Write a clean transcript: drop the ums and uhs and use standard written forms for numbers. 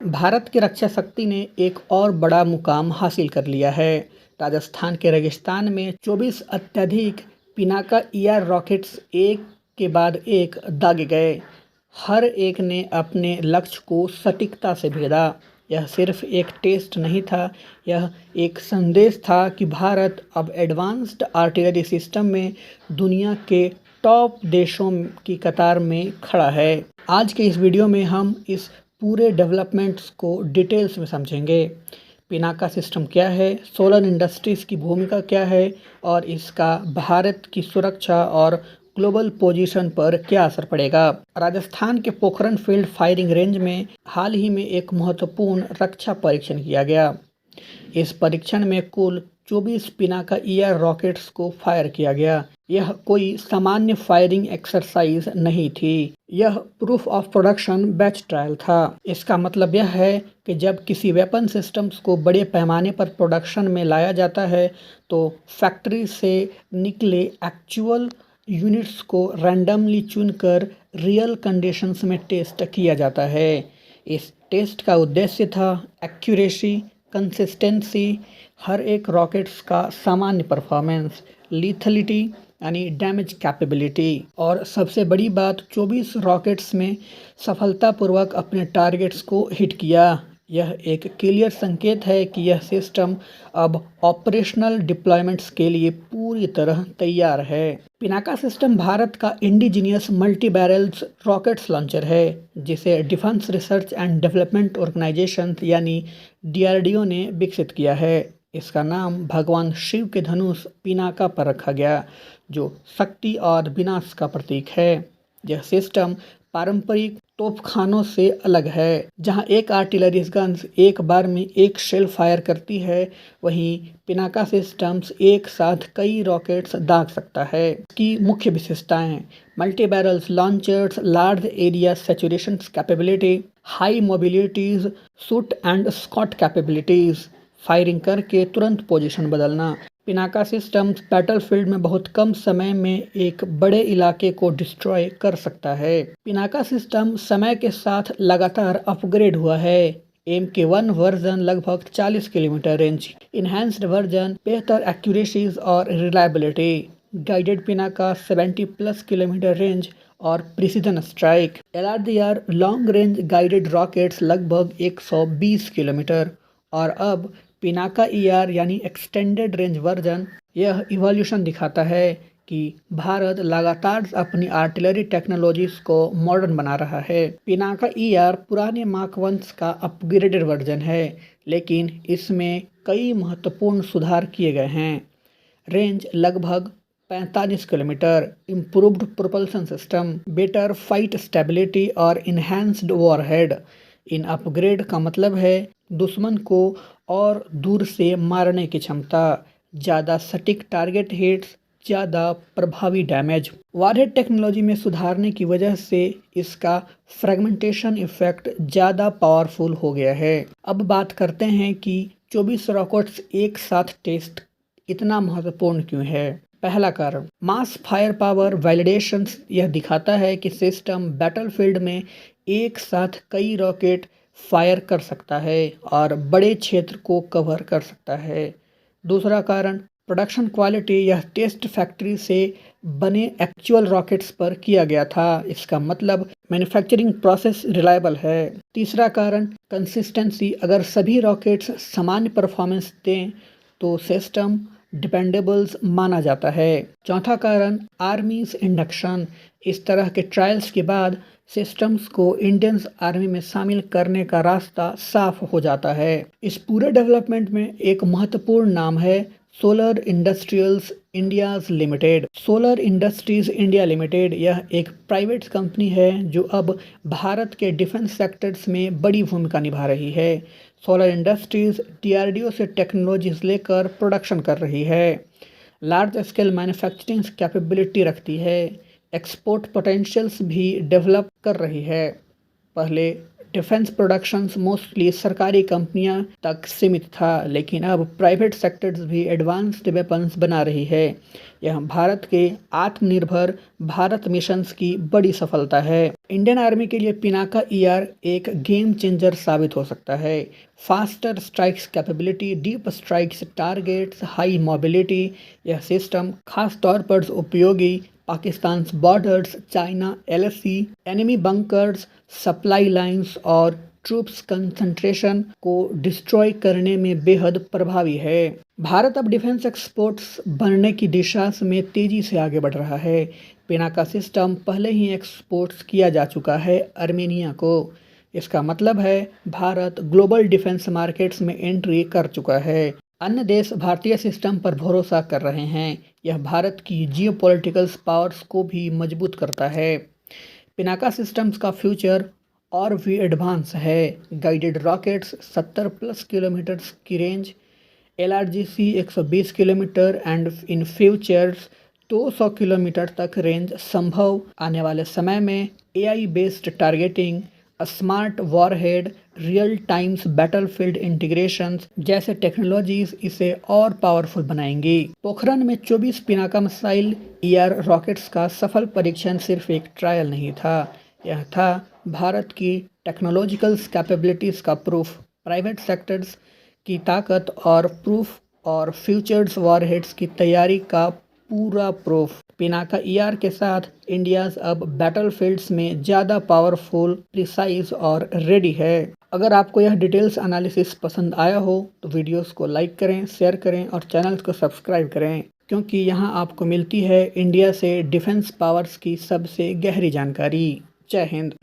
भारत की रक्षा शक्ति ने एक और बड़ा मुकाम हासिल कर लिया है। राजस्थान के रेगिस्तान में 24 अत्यधिक पिनाका ईआर रॉकेट्स एक के बाद एक दागे गए। हर एक ने अपने लक्ष्य को सटीकता से भेदा। यह सिर्फ एक टेस्ट नहीं था, यह एक संदेश था कि भारत अब एडवांस्ड आर्टिलरी सिस्टम में दुनिया के टॉप देशों की कतार में खड़ा है। आज के इस वीडियो में हम इस पूरे डेवलपमेंट्स को डिटेल्स में समझेंगे। पिनाका सिस्टम क्या है, सोलर इंडस्ट्रीज़ की भूमिका क्या है और इसका भारत की सुरक्षा और ग्लोबल पोजीशन पर क्या असर पड़ेगा। राजस्थान के पोखरण फील्ड फायरिंग रेंज में हाल ही में एक महत्वपूर्ण रक्षा परीक्षण किया गया। इस परीक्षण में कुल 24 पिनाका ईआर रॉकेट्स को फायर किया गया। यह कोई सामान्य फायरिंग एक्सरसाइज नहीं थी, यह proof of production batch trial था। इसका मतलब यह है कि जब किसी वेपन सिस्टम्स को बड़े पैमाने पर प्रोडक्शन में लाया जाता है तो फैक्ट्री से निकले एक्चुअल यूनिट्स को रैंडमली चुनकर रियल कंडीशंस में टेस्ट किया जाता है। इस टेस्ट का उद्देश्य था एक्यूरेसी, कंसिस्टेंसी, हर एक रॉकेट्स का सामान्य परफॉर्मेंस, लीथलिटी यानी डैमेज कैपेबिलिटी और सबसे बड़ी बात 24 रॉकेट्स में सफलतापूर्वक अपने टारगेट्स को हिट किया। यह एक क्लियर संकेत है कि यह सिस्टम अब ऑपरेशनल डिप्लॉयमेंट्स के लिए पूरी तरह तैयार है। पिनाका सिस्टम भारत का indigenous multi barrels rockets launcher है, जिसे defence research and development organisation यानी DRDO ने विकसित किया है। इसका नाम भगवान शिव के धनुष पिनाका पर रखा गया, जो शक्ति और विनाश का प्रतीक है। यह सिस्टम पारंपरिक तोपखानों से अलग है, जहां एक आर्टिलरी गन्स एक बार में एक शेल फायर करती है, वहीं पिनाका सिस्टम्स एक साथ कई रॉकेट्स दाग सकता है। इसकी मुख्य विशेषताएं: multi barrels launchers, large area saturation capability, high mobilities, shoot and scoot capabilities, firing करके तुरंत पोजीशन बदलना। पिनाका सिस्टम्स बैटलफील्ड में बहुत कम समय में एक बड़े इलाके को डिस्ट्रॉय कर सकता है। पिनाका सिस्टम समय के साथ लगातार अपग्रेड हुआ है। MK1 वर्जन लगभग 40 किलोमीटर रेंज, इन्हेंस्ड वर्जन बेहतर एक्यूरेसीज और reliability, guided Pinaka 70+ kilometre range और precision strike, LRDR long range guided rockets लगभग 120 किलोमीटर और अब पिनाका ईआर यानी एक्सटेंडेड रेंज वर्जन। यह इवोल्यूशन दिखाता है कि भारत लगातार अपनी आर्टिलरी टेक्नोलॉजीज को मॉडर्न बना रहा है। पिनाका ईआर पुराने मार्क 1 का अपग्रेडेड वर्जन है, लेकिन इसमें कई महत्वपूर्ण सुधार किए गए हैं। रेंज लगभग 45 kilometre, improved propulsion system, better fight stability और इन्हेंस्ड वॉरहेड। इन अपग्रेड का मतलब है दुश्मन को और दूर से मारने की क्षमता, ज़्यादा सटीक टारगेट हिट्स, ज़्यादा प्रभावी डैमेज। वॉरहेड टेक्नोलॉजी में सुधारने की वजह से इसका फ्रेगमेंटेशन इफेक्ट ज़्यादा पावरफुल हो गया है। अब बात करते हैं कि 24 रॉकेट्स एक साथ टेस्ट इतना महत्वपूर्ण क्यों है। पहला कारण, मास फायर पावर वैलिडेशन। यह दिखाता है कि सिस्टम बैटलफील्ड में एक साथ कई रॉकेट फायर कर सकता है और बड़े क्षेत्र को कवर कर सकता है। दूसरा कारण, प्रोडक्शन क्वालिटी। यह टेस्ट फैक्ट्री से बने एक्चुअल रॉकेट्स पर किया गया था, इसका मतलब मैन्युफैक्चरिंग प्रोसेस रिलायबल है। तीसरा कारण, कंसिस्टेंसी। अगर सभी रॉकेट्स सामान्य परफॉर्मेंस दें तो सिस्टम डिपेंडेबल्स माना जाता है। चौथा कारण, आर्मीज इंडक्शन। इस तरह के ट्रायल्स के बाद सिस्टम्स को इंडियन आर्मी में शामिल करने का रास्ता साफ हो जाता है। इस पूरे डेवलपमेंट में एक महत्वपूर्ण नाम है solar industrials India's limited. Solar industries India limited यह एक प्राइवेट कंपनी है जो अब भारत के डिफेंस सेक्टर्स में बड़ी भूमिका निभा रही है। सोलर इंडस्ट्रीज DRDO से टेक्नोलॉजीज लेकर प्रोडक्शन कर रही है, लार्ज स्केल मैन्युफैक्चरिंग कैपेबिलिटी रखती है, एक्सपोर्ट पोटेंशियल्स भी डेवलप कर रही है। पहले डिफेंस प्रोडक्शंस मोस्टली सरकारी कंपनियां तक सीमित था, लेकिन अब प्राइवेट सेक्टर्स भी एडवांस्ड वेपन्स बना रही है। यह भारत के आत्मनिर्भर भारत मिशंस की बड़ी सफलता है। इंडियन आर्मी के लिए पिनाका ईआर एक गेम चेंजर साबित हो सकता है। Faster strikes capability, deep strikes targets, high mobility, यह सिस्टम खास तौर पर उपयोगी Pakistan borders, China LAC, enemy bunkers, supply lines और ट्रूप्स कंसंट्रेशन को डिस्ट्रॉय करने में बेहद प्रभावी है। भारत अब डिफेंस एक्सपोर्ट्स बढ़ने की दिशा में तेजी से आगे बढ़ रहा है। पिनाका सिस्टम पहले ही एक्सपोर्ट्स किया जा चुका है आर्मेनिया को। इसका मतलब है भारत ग्लोबल डिफेंस मार्केट्स में एंट्री कर चुका है। अन्य देश भारतीय सिस्टम पर भरोसा कर रहे हैं। यह भारत की जियोपॉलिटिकल पावर्स को भी मजबूत करता है। पिनाका सिस्टम्स का फ्यूचर और भी एडवांस है। गाइडेड रॉकेट्स 70+ किलोमीटर्स की range, LRGC 120 kilometre and in futures 200 kilometre तक रेंज संभव। आने वाले समय में AI based targeting, smart warhead, real times battlefield integrations जैसे टेक्नोलॉजीज इसे और पावरफुल बनाएंगी। पोखरण में 24 पिनाका मिसाइल ईआर रॉकेट्स का सफल परीक्षण सिर्फ एक ट्रायल नहीं था, यह था भारत की टेक्नोलॉजिकल कैपेबिलिटीज़ का प्रूफ, प्राइवेट सेक्टर्स की ताकत और प्रूफ, और फ्यूचर्स वॉरहेड्स की तैयारी का पूरा प्रूफ। पिनाका ईआर के साथ इंडियाज अब बैटलफील्ड्स में ज़्यादा पावरफुल, प्रिसाइज और रेडी है। अगर आपको यह डिटेल्स एनालिसिस पसंद आया हो तो वीडियोस को लाइक करें, शेयर करें और चैनल को सब्सक्राइब करें, क्योंकि यहाँ आपको मिलती है इंडिया से डिफेंस पावर्स की सबसे गहरी जानकारी। जय हिंद।